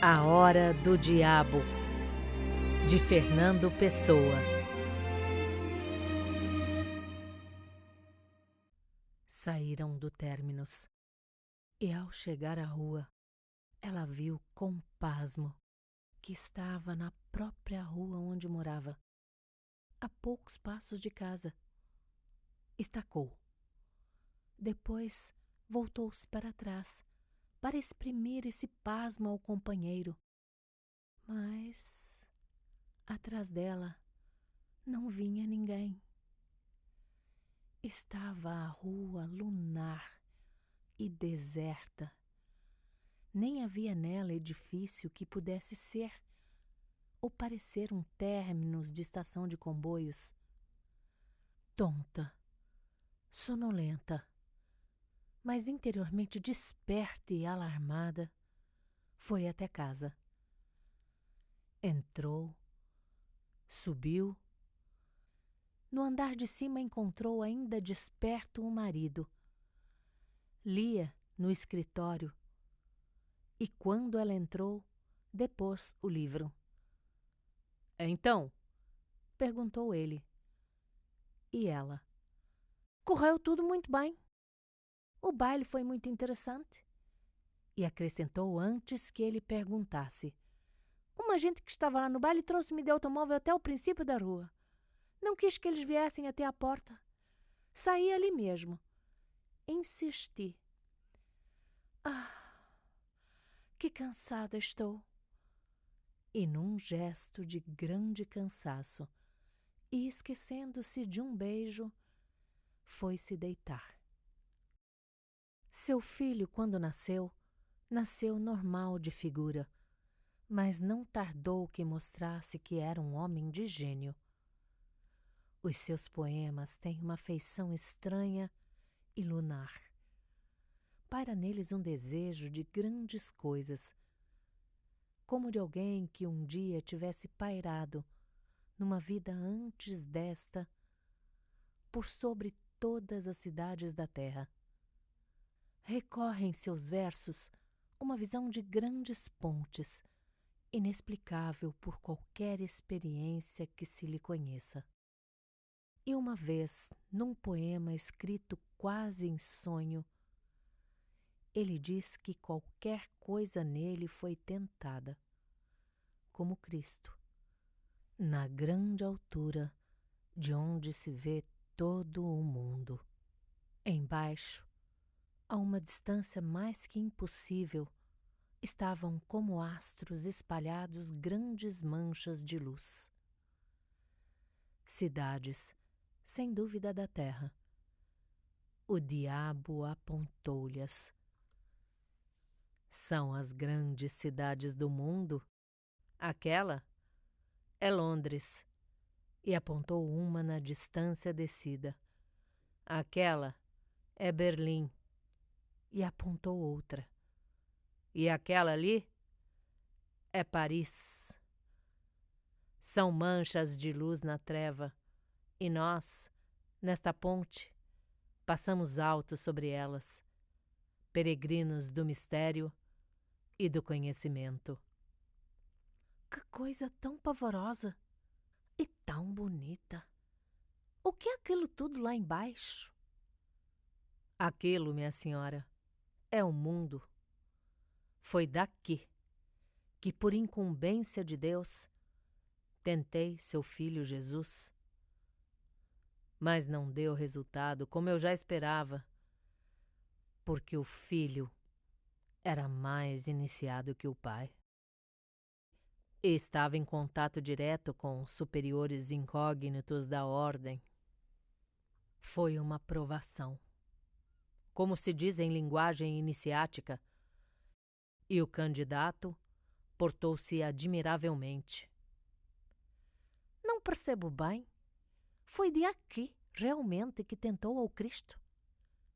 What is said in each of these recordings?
A Hora do Diabo, de Fernando Pessoa. Saíram do términus e, ao chegar à rua, ela viu com pasmo que estava na própria rua onde morava, a poucos passos de casa. Estacou. Depois voltou-se para trás, para exprimir esse pasmo ao companheiro. Mas atrás dela não vinha ninguém. Estava a rua lunar e deserta. Nem havia nela edifício que pudesse ser ou parecer um términus de estação de comboios. Tonta, sonolenta, mas interiormente desperta e alarmada, foi até casa. Entrou, subiu. No andar de cima encontrou ainda desperto o marido. Lia no escritório e, quando ela entrou, depôs o livro. Então? Perguntou ele. E ela? Correu tudo muito bem. O baile foi muito interessante. E acrescentou antes que ele perguntasse. Uma gente que estava lá no baile trouxe-me de automóvel até o princípio da rua. Não quis que eles viessem até a porta. Saí ali mesmo. Insisti. Que cansada estou. E num gesto de grande cansaço, e esquecendo-se de um beijo, foi-se deitar. Seu filho, quando nasceu, nasceu normal de figura, mas não tardou que mostrasse que era um homem de gênio. Os seus poemas têm uma feição estranha e lunar. Paira neles um desejo de grandes coisas, como de alguém que um dia tivesse pairado, numa vida antes desta, por sobre todas as cidades da terra. Recorre em seus versos uma visão de grandes pontes, inexplicável por qualquer experiência que se lhe conheça. E uma vez, num poema escrito quase em sonho, ele diz que qualquer coisa nele foi tentada, como Cristo, na grande altura de onde se vê todo o mundo. Embaixo, a uma distância mais que impossível, estavam como astros espalhados grandes manchas de luz. Cidades, sem dúvida da terra. O diabo apontou-lhes. São as grandes cidades do mundo? Aquela é Londres. E apontou uma na distância descida. Aquela é Berlim. E apontou outra. E aquela ali é Paris. São manchas de luz na treva, e nós, nesta ponte, passamos alto sobre elas, peregrinos do mistério e do conhecimento. Que coisa tão pavorosa e tão bonita! O que é aquilo tudo lá embaixo? Aquilo, minha senhora, é o mundo. Foi daqui que, por incumbência de Deus, tentei seu filho Jesus. Mas não deu resultado como eu já esperava, porque o filho era mais iniciado que o pai. E estava em contato direto com superiores incógnitos da ordem. Foi uma provação, como se diz em linguagem iniciática, e o candidato portou-se admiravelmente. Não percebo bem. Foi de aqui, realmente, que tentou ao Cristo?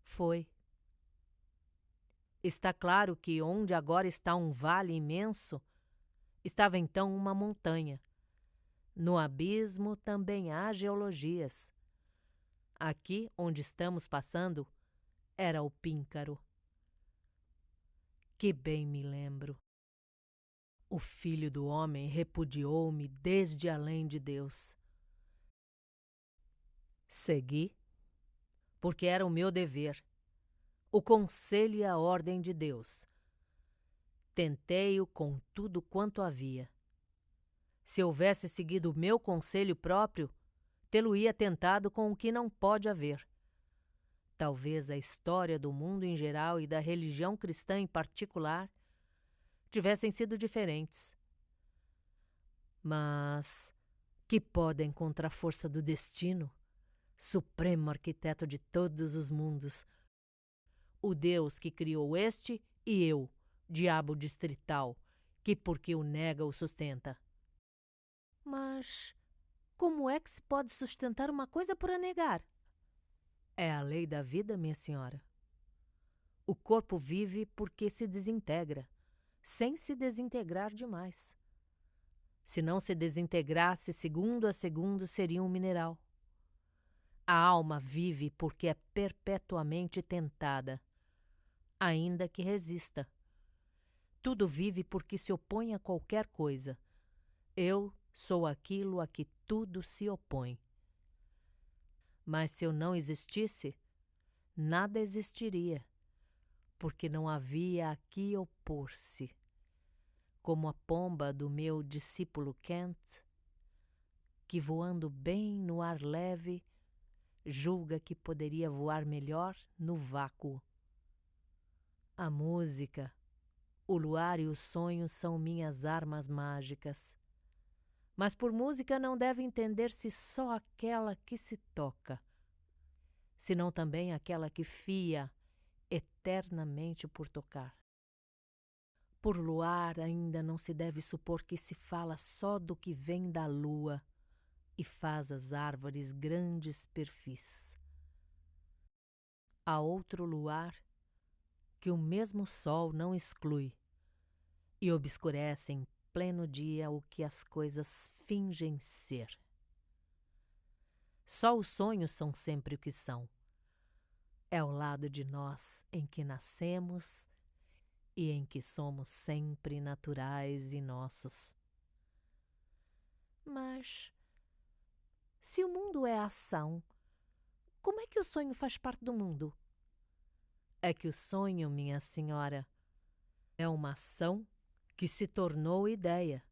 Foi. Está claro que onde agora está um vale imenso, estava então uma montanha. No abismo também há geologias. Aqui, onde estamos passando, era o Píncaro. Que bem me lembro. O Filho do Homem repudiou-me desde além de Deus. Segui, porque era o meu dever, o conselho e a ordem de Deus. Tentei-o com tudo quanto havia. Se houvesse seguido o meu conselho próprio, tê-lo-ia tentado com o que não pode haver. Talvez a história do mundo em geral e da religião cristã em particular tivessem sido diferentes. Mas que podem contra a força do destino, supremo arquiteto de todos os mundos, o Deus que criou este e eu, diabo distrital, que porque o nega o sustenta. Mas como é que se pode sustentar uma coisa por a negar? É a lei da vida, minha senhora. O corpo vive porque se desintegra, sem se desintegrar demais. Se não se desintegrasse segundo a segundo, seria um mineral. A alma vive porque é perpetuamente tentada, ainda que resista. Tudo vive porque se opõe a qualquer coisa. Eu sou aquilo a que tudo se opõe. Mas se eu não existisse, nada existiria, porque não havia a que opor-se. Como a pomba do meu discípulo Kant, que voando bem no ar leve, julga que poderia voar melhor no vácuo. A música, o luar e o sonho são minhas armas mágicas. Mas por música não deve entender-se só aquela que se toca, senão também aquela que fia eternamente por tocar. Por luar ainda não se deve supor que se fala só do que vem da lua e faz as árvores grandes perfis. Há outro luar que o mesmo sol não exclui e obscurece em pleno dia o que as coisas fingem ser. Só os sonhos são sempre o que são. É o lado de nós em que nascemos e em que somos sempre naturais e nossos. Mas, se o mundo é ação, como é que o sonho faz parte do mundo? É que o sonho, minha senhora, é uma ação que se tornou ideia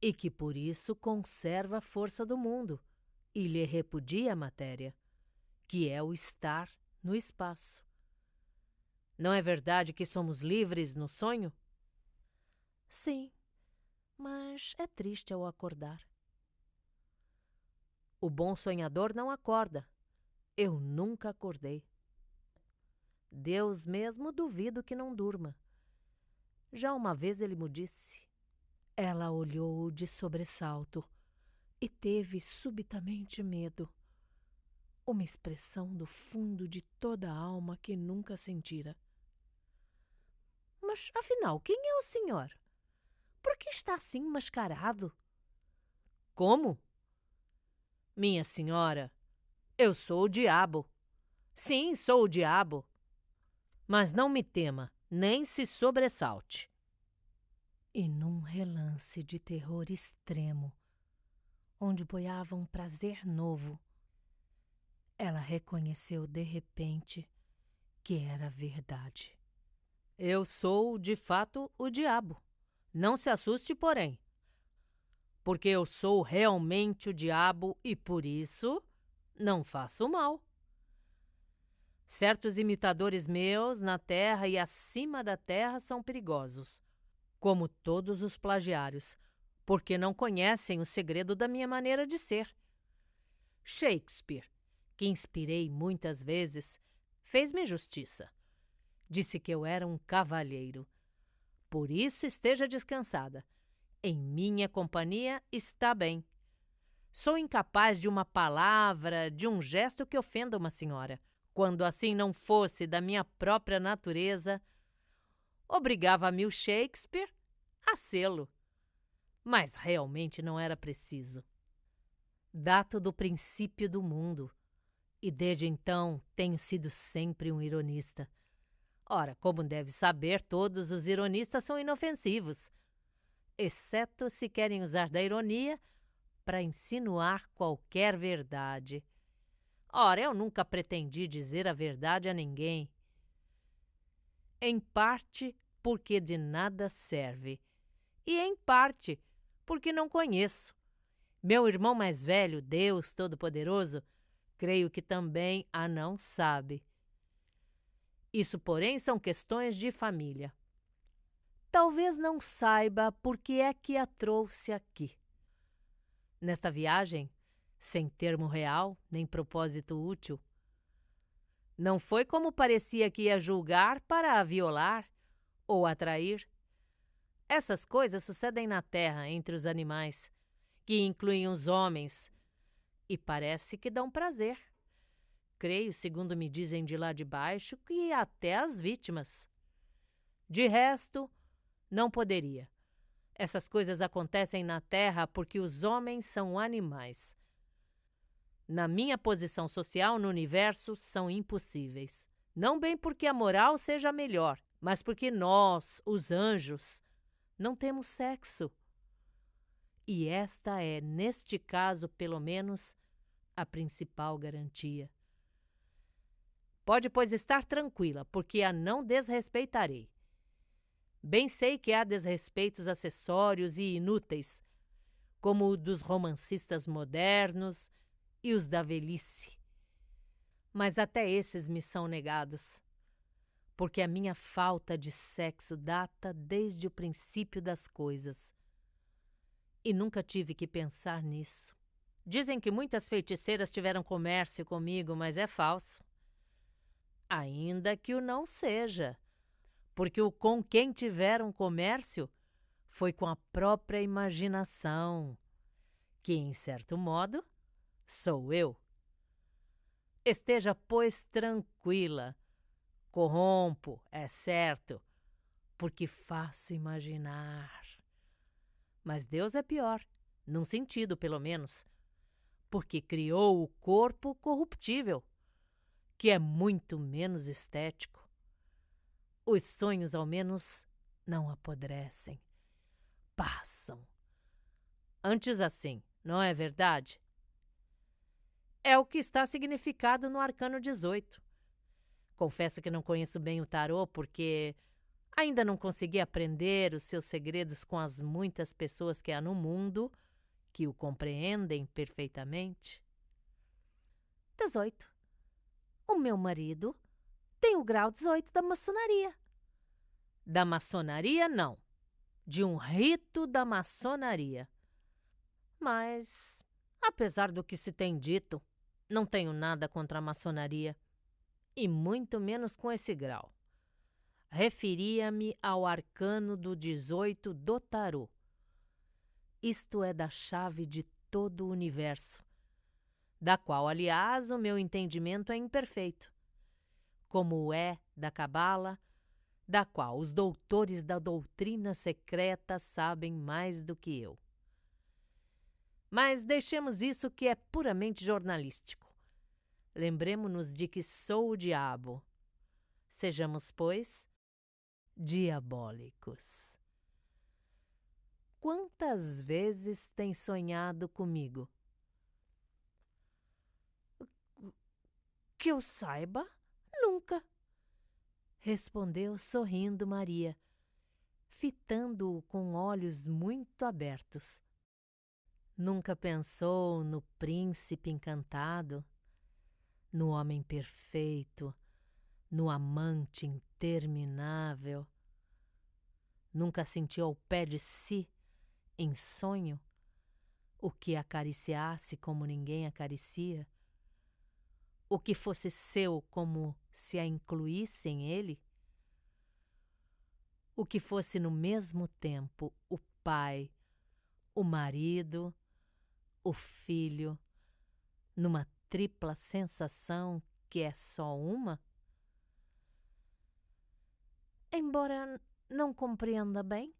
e que por isso conserva a força do mundo e lhe repudia a matéria, que é o estar no espaço. Não é verdade que somos livres no sonho? Sim, mas é triste ao acordar. O bom sonhador não acorda. Eu nunca acordei. Deus mesmo duvido que não durma. Já uma vez ele me disse. Ela olhou de sobressalto e teve subitamente medo. Uma expressão do fundo de toda a alma que nunca sentira. Mas, afinal, quem é o senhor? Por que está assim mascarado? Como? Minha senhora, eu sou o diabo. Sim, sou o diabo. Mas não me tema, nem se sobressalte. E num relance de terror extremo, onde boiava um prazer novo, ela reconheceu de repente que era verdade. Eu sou, de fato, o diabo. Não se assuste, porém, porque eu sou realmente o diabo e, por isso, não faço mal. Certos imitadores meus na terra e acima da terra são perigosos, como todos os plagiários, porque não conhecem o segredo da minha maneira de ser. Shakespeare, que inspirei muitas vezes, fez-me justiça. Disse que eu era um cavalheiro. Por isso esteja descansada. Em minha companhia está bem. Sou incapaz de uma palavra, de um gesto que ofenda uma senhora. Quando assim não fosse da minha própria natureza, obrigava-me o Shakespeare a sê-lo. Mas realmente não era preciso. Dato do princípio do mundo, e desde então tenho sido sempre um ironista. Ora, como deve saber, todos os ironistas são inofensivos. exceto se querem usar da ironia para insinuar qualquer verdade. Ora, eu nunca pretendi dizer a verdade a ninguém. Em parte porque de nada serve, e em parte porque não conheço. Meu irmão mais velho, Deus Todo-Poderoso, creio que também a não sabe. Isso, porém, são questões de família. Talvez não saiba por que é que a trouxe aqui. Nesta viagem, sem termo real nem propósito útil. Não foi como parecia que ia julgar para a violar ou atrair. Essas coisas sucedem na terra entre os animais, que incluem os homens, e parece que dão prazer. Creio, segundo me dizem de lá de baixo, que até as vítimas. De resto, não poderia. Essas coisas acontecem na terra porque os homens são animais. Na minha posição social no universo, são impossíveis. Não bem porque a moral seja melhor, mas porque nós, os anjos, não temos sexo. E esta é, neste caso, pelo menos, a principal garantia. Pode, pois, estar tranquila, porque a não desrespeitarei. Bem sei que há desrespeitos acessórios e inúteis, como o dos romancistas modernos e os da velhice. Mas até esses me são negados, porque a minha falta de sexo data desde o princípio das coisas. E nunca tive que pensar nisso. Dizem que muitas feiticeiras tiveram comércio comigo, mas é falso. Ainda que o não seja, porque o com quem tiveram comércio foi com a própria imaginação, que, em certo modo, sou eu. Esteja, pois, tranquila. Corrompo, é certo, porque faço imaginar. Mas Deus é pior, num sentido, pelo menos, porque criou o corpo corruptível, que é muito menos estético. Os sonhos, ao menos, não apodrecem, passam. Antes assim, não é verdade? É o que está significado no Arcano 18. Confesso que não conheço bem o tarô porque ainda não consegui aprender os seus segredos com as muitas pessoas que há no mundo que o compreendem perfeitamente. 18. O meu marido tem o grau 18 da maçonaria. Da maçonaria, não. De um rito da maçonaria. Mas, apesar do que se tem dito, não tenho nada contra a maçonaria. E muito menos com esse grau. Referia-me ao arcano do 18 do tarô. Isto é da chave de todo o universo, da qual, aliás, o meu entendimento é imperfeito, como o é da cabala, da qual os doutores da doutrina secreta sabem mais do que eu. Mas deixemos isso que é puramente jornalístico. Lembremo-nos de que sou o diabo. Sejamos, pois, diabólicos. Quantas vezes tem sonhado comigo? Que eu saiba, nunca, respondeu sorrindo Maria, fitando-o com olhos muito abertos. Nunca pensou no príncipe encantado, no homem perfeito, no amante interminável? Nunca sentiu ao pé de si, em sonho, o que acariciasse como ninguém acaricia? O que fosse seu como se a incluísse em ele? O que fosse no mesmo tempo o pai, o marido, o filho, numa tripla sensação que é só uma? Embora não compreenda bem,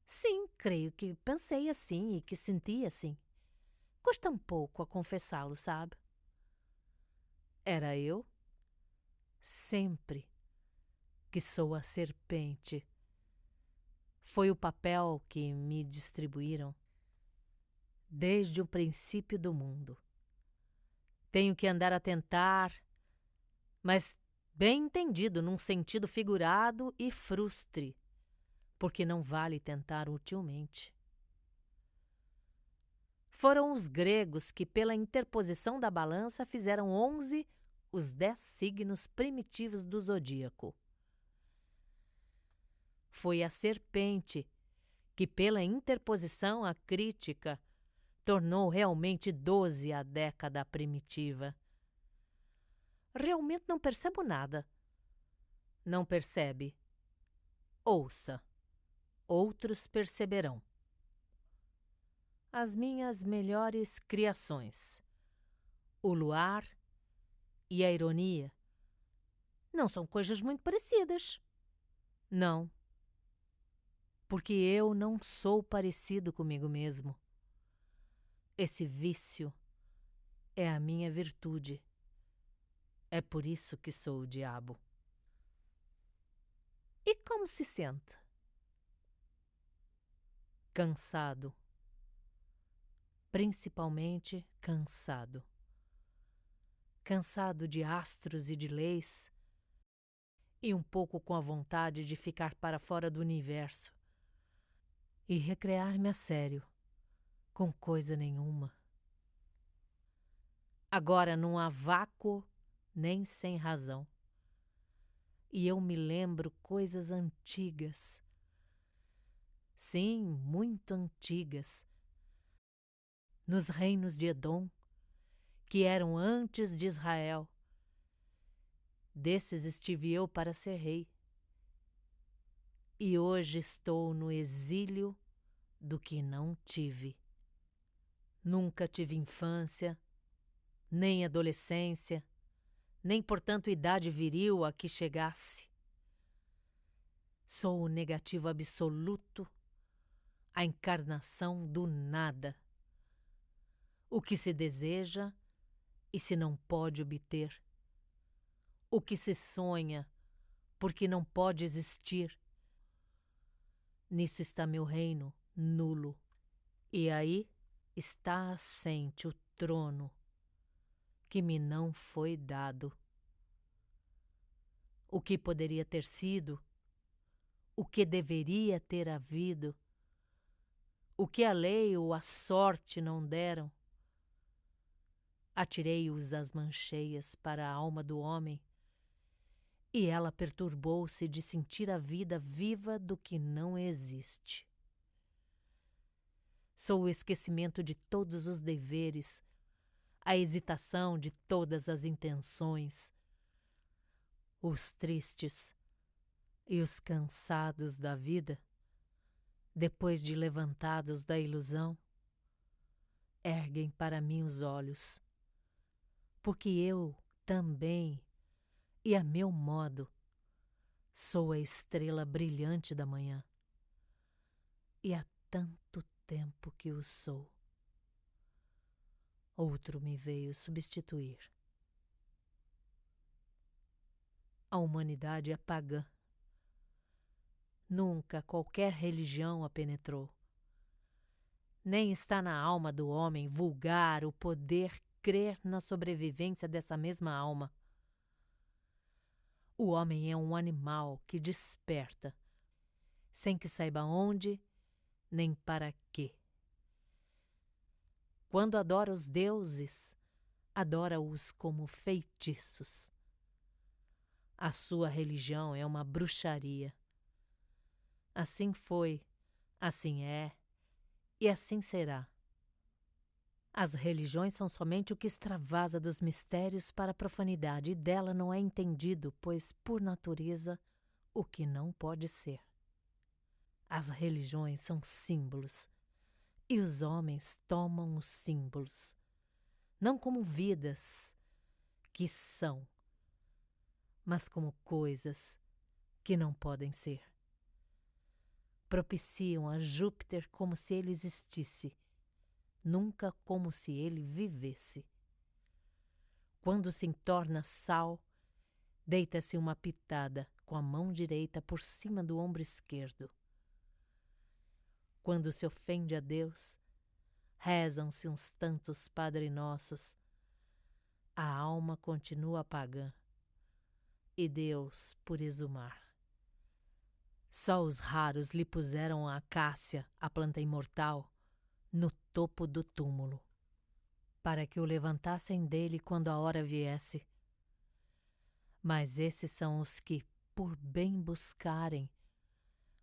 sim, creio que pensei assim e que senti assim. Custa um pouco a confessá-lo, sabe? Era eu? Sempre que sou a serpente, Foi o papel que me distribuíram desde o princípio do mundo. Tenho que andar a tentar, mas bem entendido, num sentido figurado e frustre, porque não vale tentar utilmente. Foram os gregos que, pela interposição da balança, fizeram 11 os 10 signos primitivos do zodíaco. Foi a serpente que, pela interposição acrítica, tornou realmente 12 a década primitiva. Realmente não percebo nada. Não percebe? Ouça. Outros perceberão. As minhas melhores criações, o luar e a ironia, não são coisas muito parecidas. Não. Porque eu não sou parecido comigo mesmo. Esse vício é a minha virtude. É por isso que sou o diabo. E como se sente? Cansado. Principalmente cansado. Cansado de astros e de leis, e um pouco com a vontade de ficar para fora do universo e recrear-me a sério, com coisa nenhuma. Agora não há vácuo nem sem razão. E eu me lembro coisas antigas. Sim, muito antigas. Nos reinos de Edom, que eram antes de Israel. Desses estive eu para ser rei. E hoje estou no exílio do que não tive. Nunca tive infância, nem adolescência, nem, portanto, idade viril a que chegasse. Sou o negativo absoluto, a encarnação do nada. O que se deseja e se não pode obter. O que se sonha porque não pode existir. Nisso está meu reino nulo. E aí está assente o trono que me não foi dado. O que poderia ter sido, o que deveria ter havido, o que a lei ou a sorte não deram. Atirei-os às mancheias para a alma do homem, e ela perturbou-se de sentir a vida viva do que não existe. Sou o esquecimento de todos os deveres, a hesitação de todas as intenções. Os tristes e os cansados da vida, depois de levantados da ilusão, erguem para mim os olhos, porque eu também, e a meu modo, sou a estrela brilhante da manhã. E há tanto tempo que o sou. Outro me veio substituir. A humanidade é pagã. Nunca qualquer religião a penetrou. Nem está na alma do homem vulgar o poder crer na sobrevivência dessa mesma alma. O homem é um animal que desperta, sem que saiba onde nem para quê. Quando adora os deuses, adora-os como feitiços. A sua religião é uma bruxaria. Assim foi, assim é e assim será. As religiões são somente o que extravasa dos mistérios para a profanidade, e dela não é entendido, pois, por natureza, o que não pode ser. As religiões são símbolos, e os homens tomam os símbolos, não como vidas que são, mas como coisas que não podem ser. Propiciam a Júpiter como se ele existisse, nunca como se ele vivesse. Quando se entorna sal, deita-se uma pitada com a mão direita por cima do ombro esquerdo. Quando se ofende a Deus, rezam-se uns tantos Padre Nossos, a alma continua pagã e Deus por exumar. Só os raros lhe puseram a acácia, a planta imortal, no topo do túmulo, para que o levantassem dele quando a hora viesse. Mas esses são os que, por bem buscarem,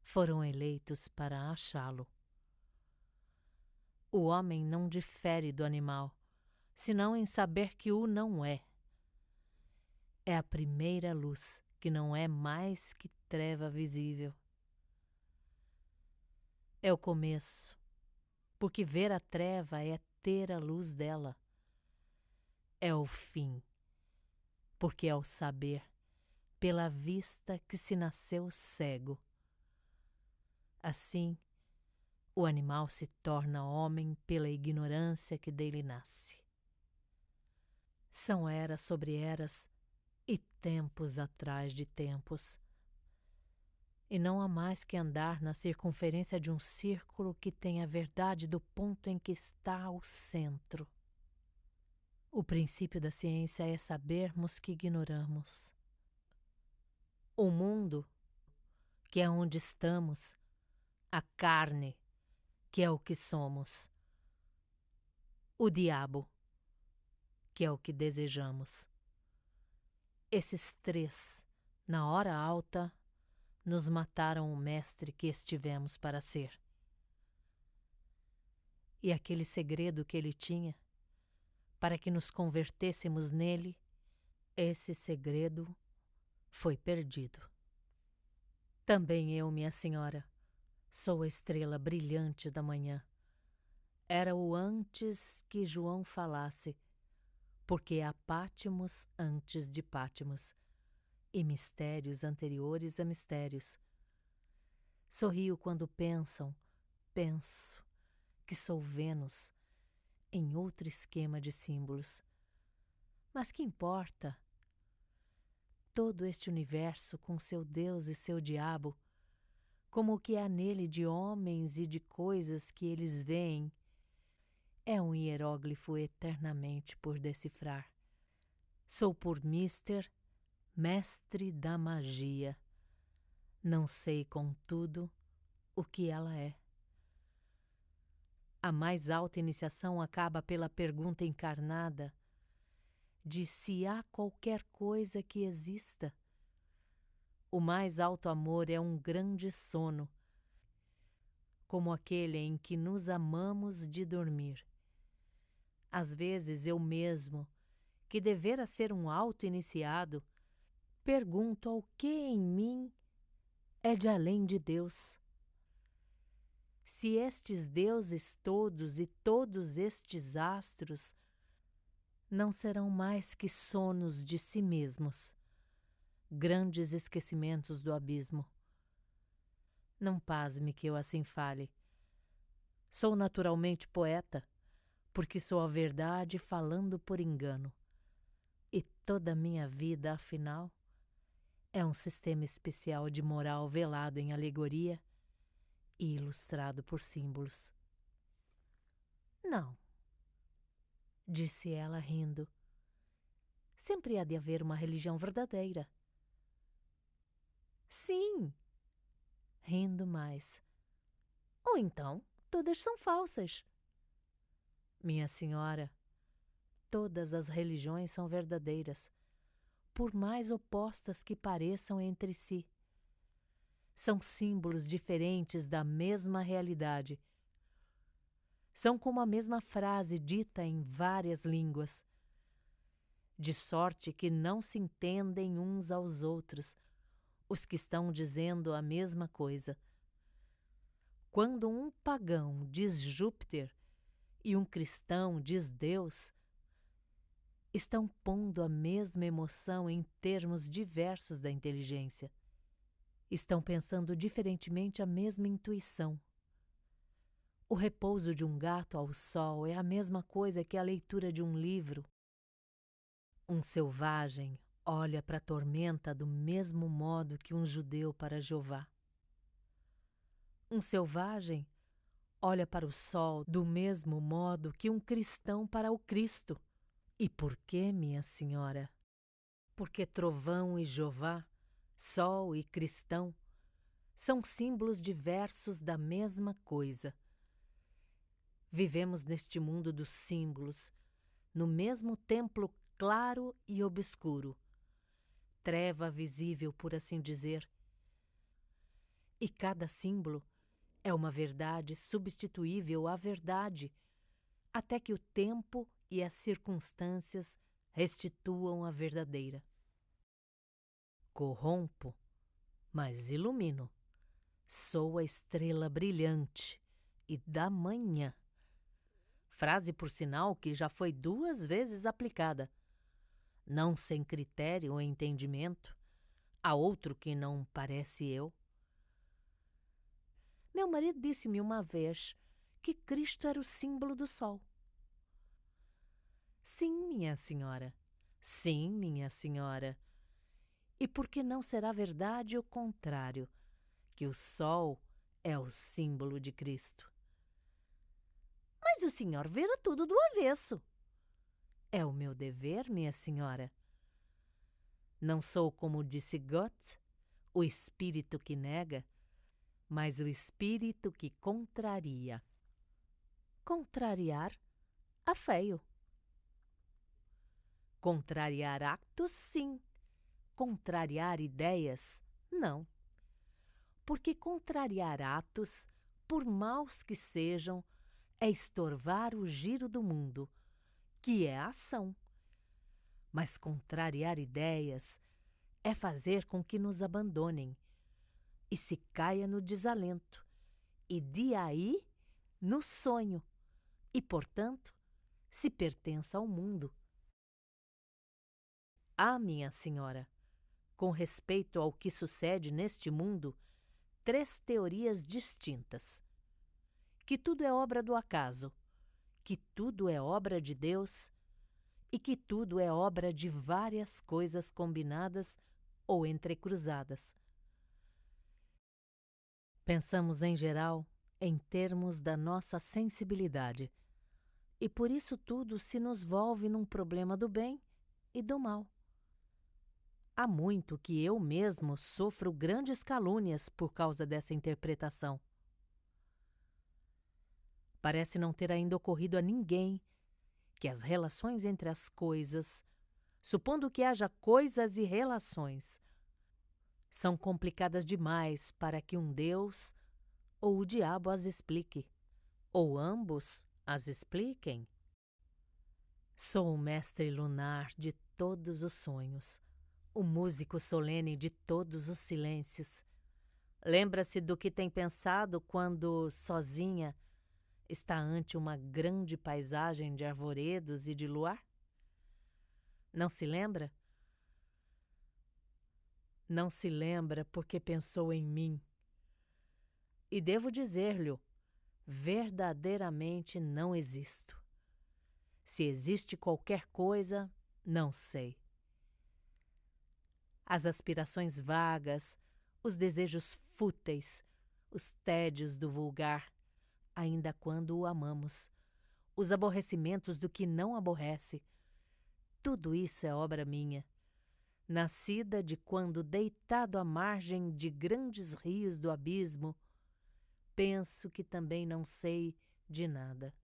foram eleitos para achá-lo. O homem não difere do animal, senão em saber que o não é. É a primeira luz, que não é mais que treva visível. É o começo, porque ver a treva é ter a luz dela. É o fim, porque é o saber, pela vista que se nasceu cego. Assim, o animal se torna homem pela ignorância que dele nasce. São eras sobre eras e tempos atrás de tempos. E não há mais que andar na circunferência de um círculo que tem a verdade do ponto em que está o centro. O princípio da ciência é sabermos que ignoramos. O mundo, que é onde estamos, a carne, que é o que somos, o diabo, que é o que desejamos. Esses três, na hora alta, nos mataram o mestre que estivemos para ser. E aquele segredo que ele tinha, para que nos convertêssemos nele, esse segredo foi perdido. Também eu, minha senhora, sou a estrela brilhante da manhã. Era o antes que João falasse, porque há Pátimos antes de Pátimos, e mistérios anteriores a mistérios. Sorrio quando penso que sou Vênus, em outro esquema de símbolos. Mas que importa? Todo este universo com seu Deus e seu diabo, como o que há nele de homens e de coisas que eles veem, é um hieróglifo eternamente por decifrar. Sou por Mister, mestre da magia. Não sei, contudo, o que ela é. A mais alta iniciação acaba pela pergunta encarnada de se há qualquer coisa que exista. O mais alto amor é um grande sono, como aquele em que nos amamos de dormir. Às vezes eu mesmo, que devera ser um auto-iniciado, pergunto ao que em mim é de além de Deus. Se estes deuses todos e todos estes astros não serão mais que sonos de si mesmos, grandes esquecimentos do abismo. Não pasme que eu assim fale. Sou naturalmente poeta, porque sou a verdade falando por engano. E toda a minha vida, afinal, é um sistema especial de moral velado em alegoria e ilustrado por símbolos. Não, disse ela rindo. Sempre há de haver uma religião verdadeira. Sim, rindo mais. Ou então, todas são falsas. Minha senhora, todas as religiões são verdadeiras, por mais opostas que pareçam entre si. São símbolos diferentes da mesma realidade. São como a mesma frase dita em várias línguas, de sorte que não se entendem uns aos outros os que estão dizendo a mesma coisa. Quando um pagão diz Júpiter e um cristão diz Deus, estão pondo a mesma emoção em termos diversos da inteligência. Estão pensando diferentemente a mesma intuição. O repouso de um gato ao sol é a mesma coisa que a leitura de um livro. Um selvagem olha para a tormenta do mesmo modo que um judeu para Jeová. Um selvagem olha para o sol do mesmo modo que um cristão para o Cristo. E por quê, minha senhora? Porque trovão e Jeová, sol e cristão, são símbolos diversos da mesma coisa. Vivemos neste mundo dos símbolos, no mesmo templo claro e obscuro, treva visível, por assim dizer. E cada símbolo é uma verdade substituível à verdade, até que o tempo e as circunstâncias restituam a verdadeira. Corrompo, mas ilumino. Sou a estrela brilhante e da manhã. Frase, por sinal, que já foi 2 vezes aplicada. Não sem critério ou entendimento, a outro que não parece eu. Meu marido disse-me uma vez que Cristo era o símbolo do sol. Sim, minha senhora. Sim, minha senhora. E por que não será verdade o contrário, que o sol é o símbolo de Cristo? Mas o senhor vira tudo do avesso. É o meu dever, minha senhora. Não sou, como disse Goethe, o espírito que nega, mas o espírito que contraria. Contrariar a feio. Contrariar actos, sim. Contrariar ideias, não. Porque contrariar atos, por maus que sejam, é estorvar o giro do mundo, que é a ação. Mas contrariar ideias é fazer com que nos abandonem e se caia no desalento, e de aí no sonho, e, portanto, se pertença ao mundo. Ah, minha senhora, com respeito ao que sucede neste mundo, 3 teorias distintas. Que tudo é obra do acaso, que tudo é obra de Deus e que tudo é obra de várias coisas combinadas ou entrecruzadas. Pensamos, em geral, em termos da nossa sensibilidade, e por isso tudo se nos volve num problema do bem e do mal. Há muito que eu mesmo sofro grandes calúnias por causa dessa interpretação. Parece não ter ainda ocorrido a ninguém que as relações entre as coisas, supondo que haja coisas e relações, são complicadas demais para que um Deus ou o diabo as explique, ou ambos as expliquem. Sou o mestre lunar de todos os sonhos, o músico solene de todos os silêncios. Lembra-se do que tem pensado quando, sozinha, está ante uma grande paisagem de arvoredos e de luar? Não se lembra? Não se lembra porque pensou em mim. E devo dizer-lhe, verdadeiramente não existo. Se existe qualquer coisa, não sei. As aspirações vagas, os desejos fúteis, os tédios do vulgar, ainda quando o amamos, os aborrecimentos do que não aborrece, tudo isso é obra minha, nascida de quando, deitado à margem de grandes rios do abismo, penso que também não sei de nada.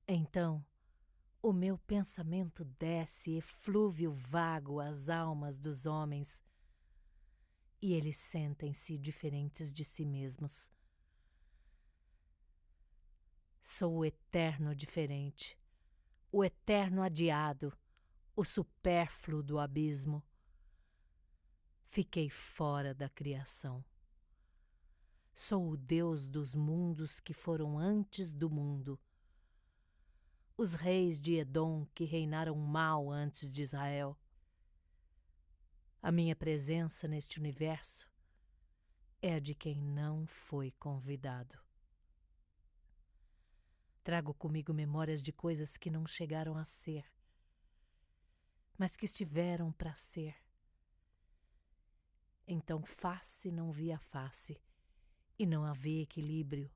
Então, o meu pensamento desce eflúvio vago às almas dos homens, e eles sentem-se diferentes de si mesmos. Sou o eterno diferente, o eterno adiado, o supérfluo do abismo. Fiquei fora da criação. Sou o Deus dos mundos que foram antes do mundo. Os reis de Edom que reinaram mal antes de Israel. A minha presença neste universo é a de quem não foi convidado. Trago comigo memórias de coisas que não chegaram a ser, mas que estiveram para ser. Então face não via face, e não havia equilíbrio.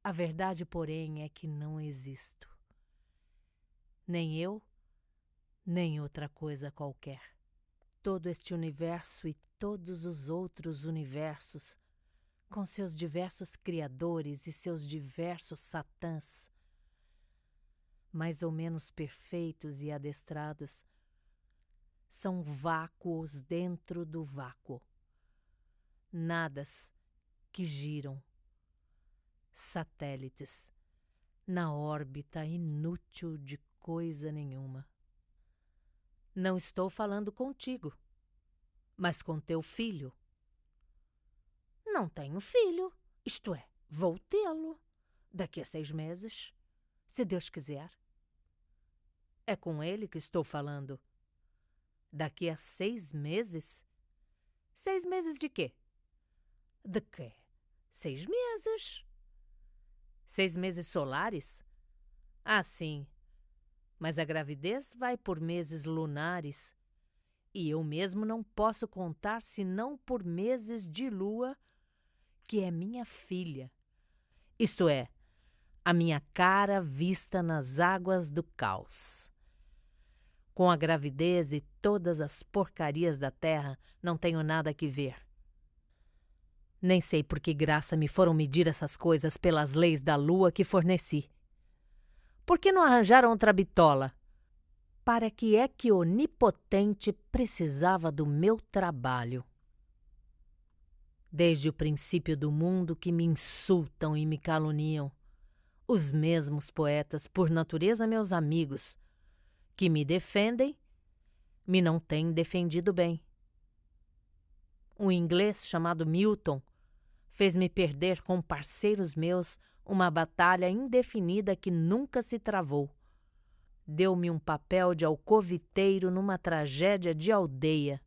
A verdade, porém, é que não existo. Nem eu, nem outra coisa qualquer. Todo este universo e todos os outros universos, com seus diversos criadores e seus diversos satãs, mais ou menos perfeitos e adestrados, são vácuos dentro do vácuo. Nadas que giram, satélites, na órbita inútil de coisa nenhuma. Não estou falando contigo, mas com teu filho. Não tenho filho, isto é, vou tê-lo daqui a 6 meses, se Deus quiser. É com ele que estou falando. Daqui a 6 meses? 6 meses de quê? De quê? 6 meses. 6 meses solares? Ah, sim. Mas a gravidez vai por meses lunares. E eu mesmo não posso contar senão por meses de lua, que é minha filha. Isto é, a minha cara vista nas águas do caos. Com a gravidez e todas as porcarias da terra, não tenho nada que ver. Nem sei por que graça me foram medir essas coisas pelas leis da lua que forneci. Por que não arranjaram outra bitola? Para que é que o onipotente precisava do meu trabalho? Desde o princípio do mundo que me insultam e me caluniam, os mesmos poetas, por natureza meus amigos, que me defendem, me não têm defendido bem. Um inglês chamado Milton fez-me perder com parceiros meus uma batalha indefinida que nunca se travou. Deu-me um papel de alcoviteiro numa tragédia de aldeia.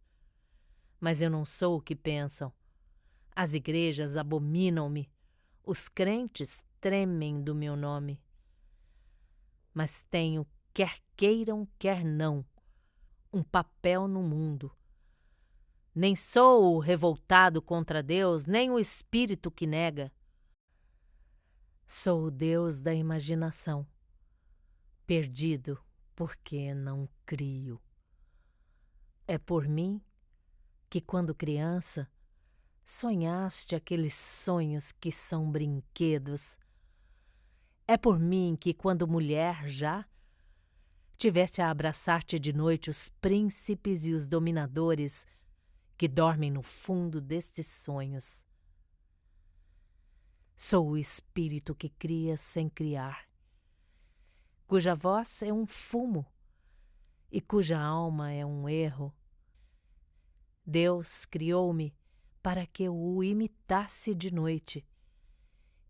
Mas eu não sou o que pensam. As igrejas abominam-me. Os crentes tremem do meu nome. Mas tenho, quer queiram, quer não, um papel no mundo. Nem sou o revoltado contra Deus, nem o espírito que nega. Sou o Deus da imaginação, perdido porque não crio. É por mim que, quando criança, sonhaste aqueles sonhos que são brinquedos. É por mim que, quando mulher já, tiveste a abraçar-te de noite os príncipes e os dominadores que dormem no fundo destes sonhos. Sou o espírito que cria sem criar, cuja voz é um fumo e cuja alma é um erro. Deus criou-me para que eu o imitasse de noite.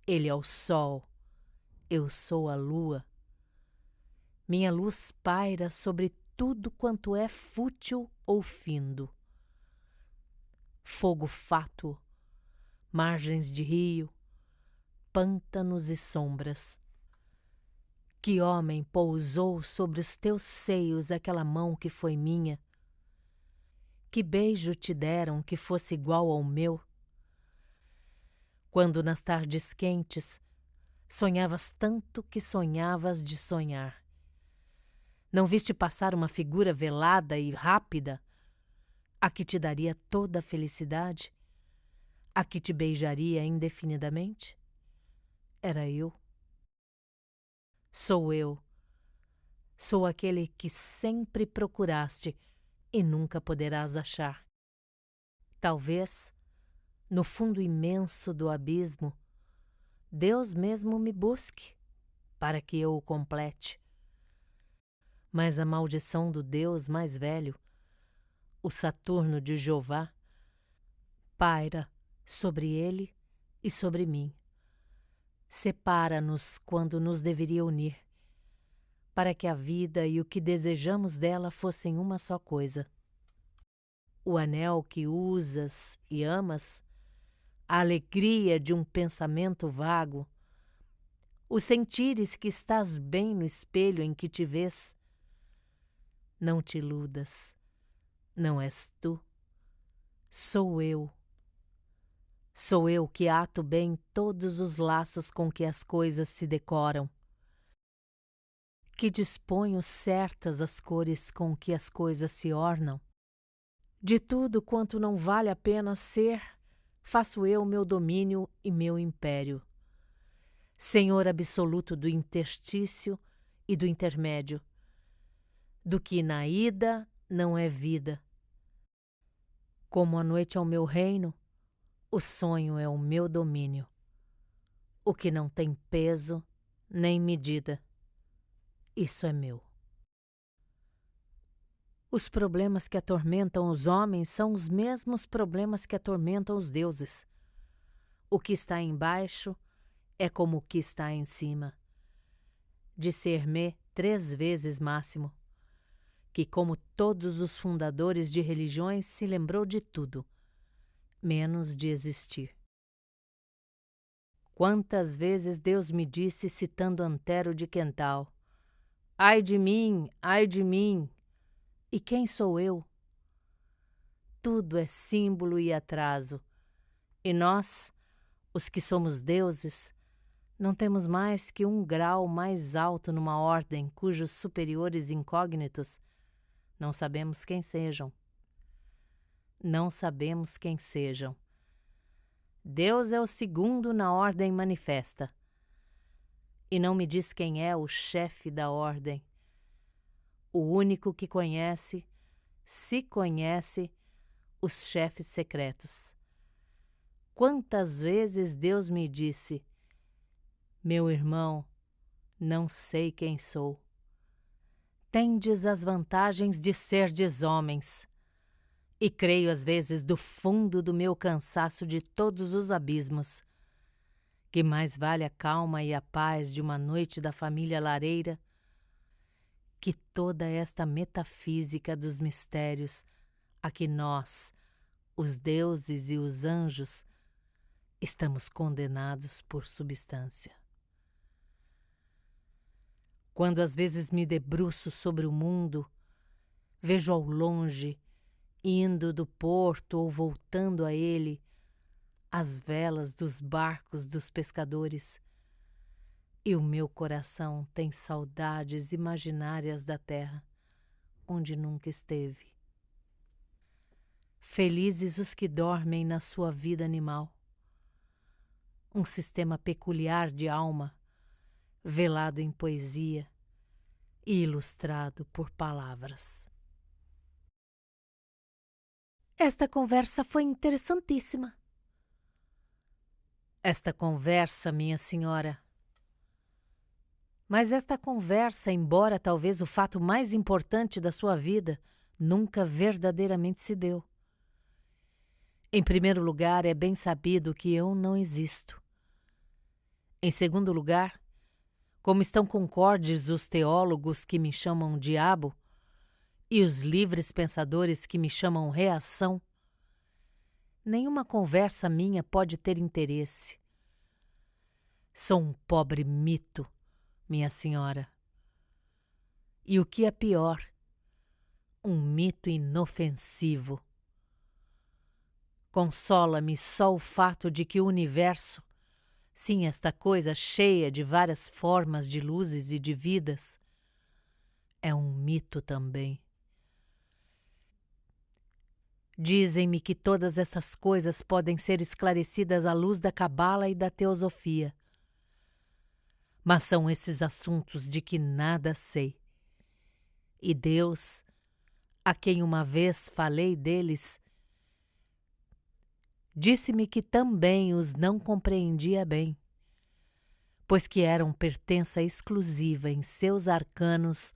Ele é o sol, eu sou a lua. Minha luz paira sobre tudo quanto é fútil ou findo. Fogo fátuo, margens de rio, pântanos e sombras. Que homem pousou sobre os teus seios aquela mão que foi minha? Que beijo te deram que fosse igual ao meu? Quando nas tardes quentes sonhavas tanto que sonhavas de sonhar. Não viste passar uma figura velada e rápida, a que te daria toda a felicidade? A que te beijaria indefinidamente? Era eu. Sou eu. Sou aquele que sempre procuraste e nunca poderás achar. Talvez, no fundo imenso do abismo, Deus mesmo me busque, para que eu o complete. Mas a maldição do Deus mais velho, o Saturno de Jeová, paira sobre ele e sobre mim. Separa-nos quando nos deveria unir, para que a vida e o que desejamos dela fossem uma só coisa. O anel que usas e amas, a alegria de um pensamento vago, o sentires que estás bem no espelho em que te vês. Não te iludas, não és tu, sou eu. Sou eu que ato bem todos os laços com que as coisas se decoram, que disponho certas as cores com que as coisas se ornam. De tudo quanto não vale a pena ser, faço eu meu domínio e meu império. Senhor absoluto do interstício e do intermédio, do que na ida não é vida. Como a noite é o meu reino, o sonho é o meu domínio. O que não tem peso nem medida, isso é meu. Os problemas que atormentam os homens são os mesmos problemas que atormentam os deuses. O que está embaixo é como o que está em cima. Disser-me 3 vezes máximo, que como todos os fundadores de religiões se lembrou de tudo, menos de existir. Quantas vezes Deus me disse, citando Antero de Quental, ai de mim, ai de mim, e quem sou eu? Tudo é símbolo e atraso, e nós, os que somos deuses, não temos mais que um grau mais alto numa ordem cujos superiores incógnitos não sabemos quem sejam. Não sabemos quem sejam. Deus é o segundo na ordem manifesta. E não me diz quem é o chefe da ordem. O único que conhece, se conhece, os chefes secretos. Quantas vezes Deus me disse, meu irmão, não sei quem sou. Tendes as vantagens de serdes homens. E creio às vezes do fundo do meu cansaço de todos os abismos, que mais vale a calma e a paz de uma noite da família lareira que toda esta metafísica dos mistérios a que nós, os deuses e os anjos, estamos condenados por substância. Quando às vezes me debruço sobre o mundo, vejo ao longe, indo do porto ou voltando a ele, as velas dos barcos dos pescadores, e o meu coração tem saudades imaginárias da terra, onde nunca esteve. Felizes os que dormem na sua vida animal. Um sistema peculiar de alma, velado em poesia e ilustrado por palavras. Esta conversa foi interessantíssima. Esta conversa, minha senhora. Mas esta conversa, embora talvez o fato mais importante da sua vida, nunca verdadeiramente se deu. Em primeiro lugar, é bem sabido que eu não existo. Em segundo lugar, como estão concordes os teólogos que me chamam diabo e os livres pensadores que me chamam reação, nenhuma conversa minha pode ter interesse. Sou um pobre mito, minha senhora. E o que é pior, um mito inofensivo. Consola-me só o fato de que o universo, sim, esta coisa cheia de várias formas de luzes e de vidas, é um mito também. Dizem-me que todas essas coisas podem ser esclarecidas à luz da cabala e da teosofia. Mas são esses assuntos de que nada sei. E Deus, a quem uma vez falei deles, disse-me que também os não compreendia bem, pois que eram pertença exclusiva em seus arcanos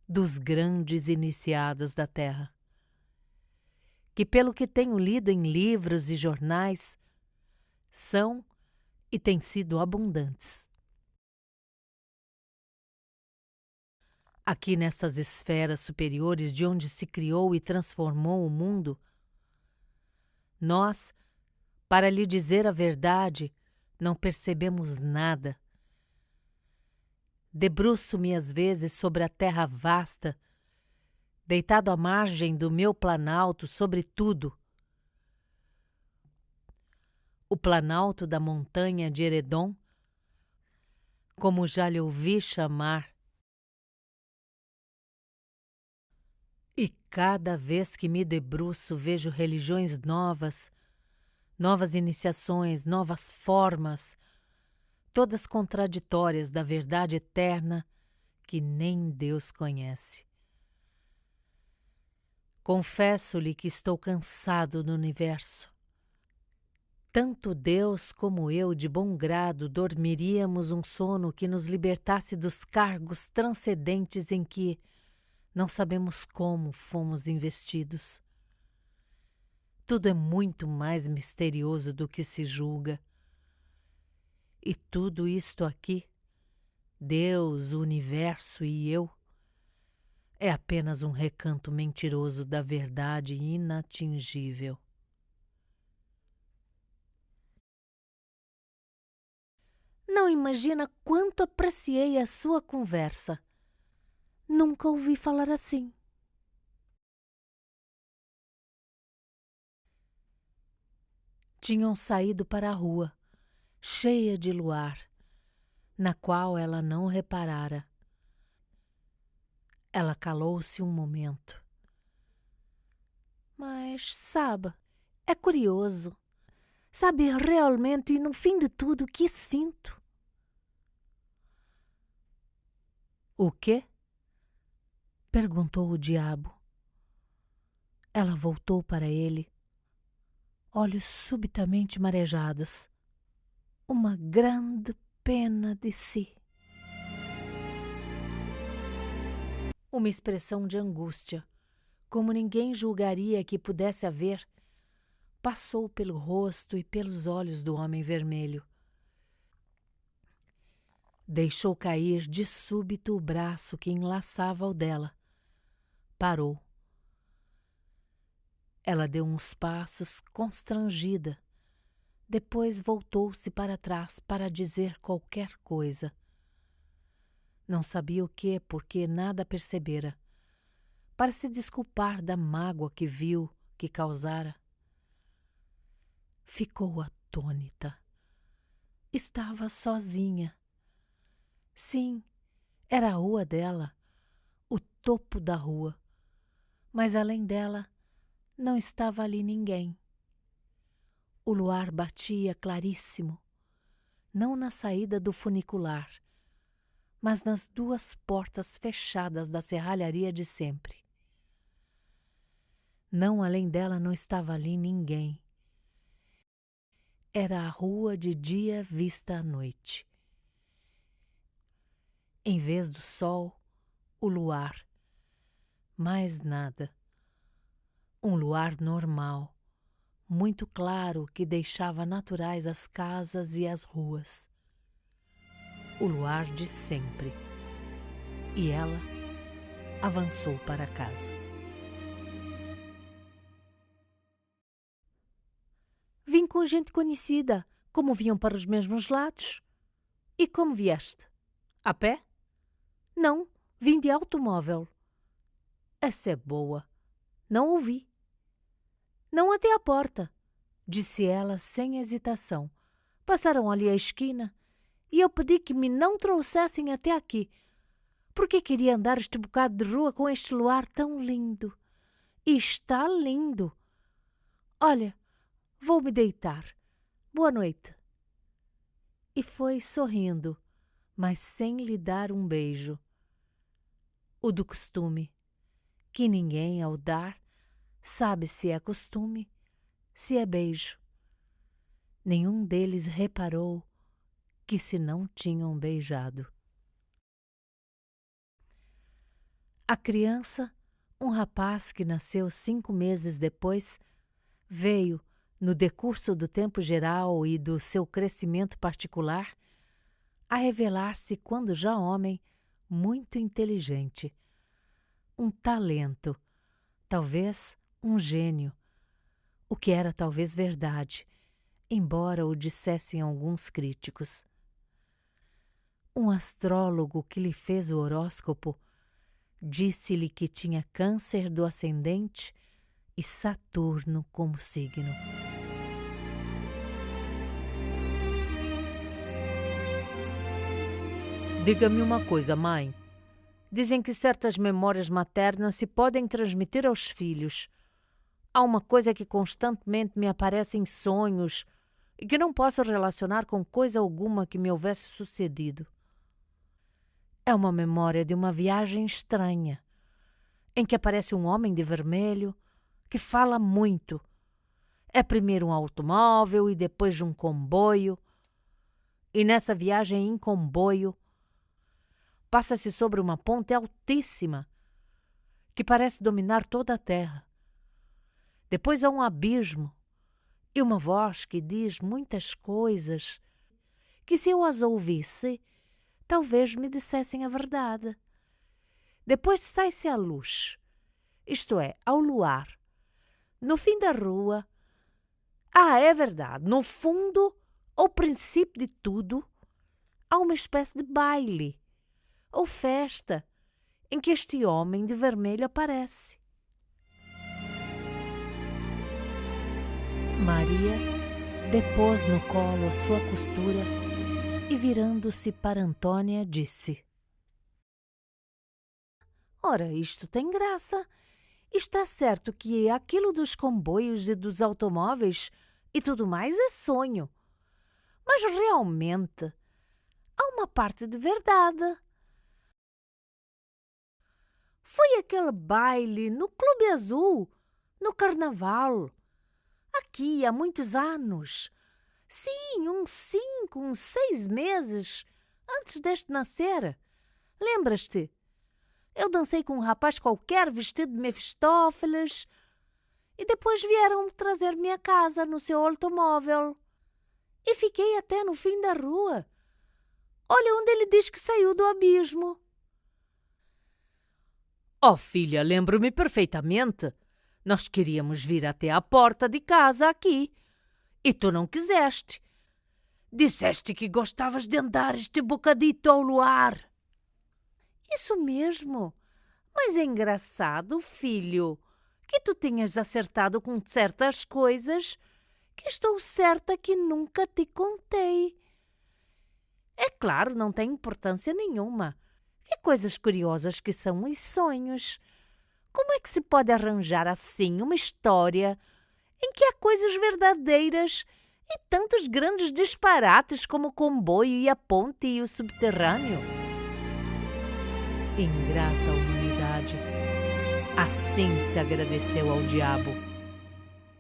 dos grandes iniciados da terra, que pelo que tenho lido em livros e jornais, são e têm sido abundantes. Aqui nessas esferas superiores de onde se criou e transformou o mundo, nós, para lhe dizer a verdade, não percebemos nada. Debruço-me às vezes sobre a terra vasta, deitado à margem do meu planalto sobre tudo. o planalto da montanha de Eredom, como já lhe ouvi chamar. E cada vez que me debruço vejo religiões novas, novas iniciações, novas formas, todas contraditórias da verdade eterna que nem Deus conhece. Confesso-lhe que estou cansado do universo. Tanto Deus como eu, de bom grado, dormiríamos um sono que nos libertasse dos cargos transcendentes em que, não sabemos como, fomos investidos. Tudo é muito mais misterioso do que se julga. E tudo isto aqui, Deus, o universo e eu, é apenas um recanto mentiroso da verdade inatingível. Não imagina quanto apreciei a sua conversa. Nunca ouvi falar assim. Tinham saído para a rua, cheia de luar, na qual ela não reparara. Ela calou-se um momento. Mas, sabe, é curioso. Sabe realmente e no fim de tudo o que sinto. O quê? Perguntou o diabo. Ela voltou para ele, olhos subitamente marejados. Uma grande pena de si. Uma expressão de angústia, como ninguém julgaria que pudesse haver, passou pelo rosto e pelos olhos do homem vermelho. Deixou cair de súbito o braço que enlaçava o dela. Parou. Ela deu uns passos constrangida. Depois voltou-se para trás para dizer qualquer coisa. Não sabia o que, porque nada percebera. Para se desculpar da mágoa que viu, que causara. Ficou atônita. Estava sozinha. Sim, era a rua dela, o topo da rua. Mas além dela, não estava ali ninguém. O luar batia claríssimo, não na saída do funicular, mas nas duas portas fechadas da serralharia de sempre. Não além dela não estava ali ninguém. Era a rua de dia vista à noite. Em vez do sol, o luar. Mais nada. Um luar normal, muito claro que deixava naturais as casas e as ruas. O luar de sempre. E ela avançou para casa. Vim com gente conhecida, como vinham para os mesmos lados. E como vieste? A pé? Não, vim de automóvel. Essa é boa. Não ouvi. Não até à porta, disse ela sem hesitação. Passaram ali a esquina e eu pedi que me não trouxessem até aqui, porque queria andar este bocado de rua com este luar tão lindo. E está lindo. Olha, vou me deitar. Boa noite. E foi sorrindo, mas sem lhe dar um beijo. O do costume, que ninguém ao dar sabe se é costume, se é beijo. Nenhum deles reparou que se não tinham beijado. A criança, um rapaz que nasceu 5 meses depois, veio, no decurso do tempo geral e do seu crescimento particular, a revelar-se, quando já homem, muito inteligente. Um talento, talvez um gênio, o que era talvez verdade, embora o dissessem alguns críticos. Um astrólogo que lhe fez o horóscopo disse-lhe que tinha câncer do ascendente e Saturno como signo. Diga-me uma coisa, mãe. Dizem que certas memórias maternas se podem transmitir aos filhos. Há uma coisa que constantemente me aparece em sonhos e que não posso relacionar com coisa alguma que me houvesse sucedido. É uma memória de uma viagem estranha, em que aparece um homem de vermelho que fala muito. É primeiro um automóvel e depois um comboio. E nessa viagem em comboio, passa-se sobre uma ponte altíssima que parece dominar toda a terra. Depois há um abismo e uma voz que diz muitas coisas que, se eu as ouvisse, talvez me dissessem a verdade. Depois sai-se à luz, isto é, ao luar. No fim da rua, é verdade, no fundo, ao princípio de tudo, há uma espécie de baile ou festa em que este homem de vermelho aparece. Maria depôs no colo a sua costura e, virando-se para Antônia, disse: Ora, isto tem graça. Está certo que aquilo dos comboios e dos automóveis e tudo mais é sonho. Mas realmente há uma parte de verdade. Foi aquele baile no Clube Azul, no Carnaval, aqui há muitos anos. Sim, uns 6 meses antes deste nascer. Lembras-te? Eu dancei com um rapaz qualquer vestido de Mefistófeles e depois vieram trazer-me a casa no seu automóvel. E fiquei até no fim da rua. Olha onde ele diz que saiu do abismo. Oh, filha, lembro-me perfeitamente. Nós queríamos vir até à porta de casa aqui. E tu não quiseste. Disseste que gostavas de andar este bocadito ao luar. Isso mesmo. Mas é engraçado, filho, que tu tenhas acertado com certas coisas que estou certa que nunca te contei. É claro, não tem importância nenhuma. Que coisas curiosas que são os sonhos. Como é que se pode arranjar assim uma história em que há coisas verdadeiras e tantos grandes disparates como o comboio e a ponte e o subterrâneo? Ingrata humanidade. Assim se agradeceu ao diabo.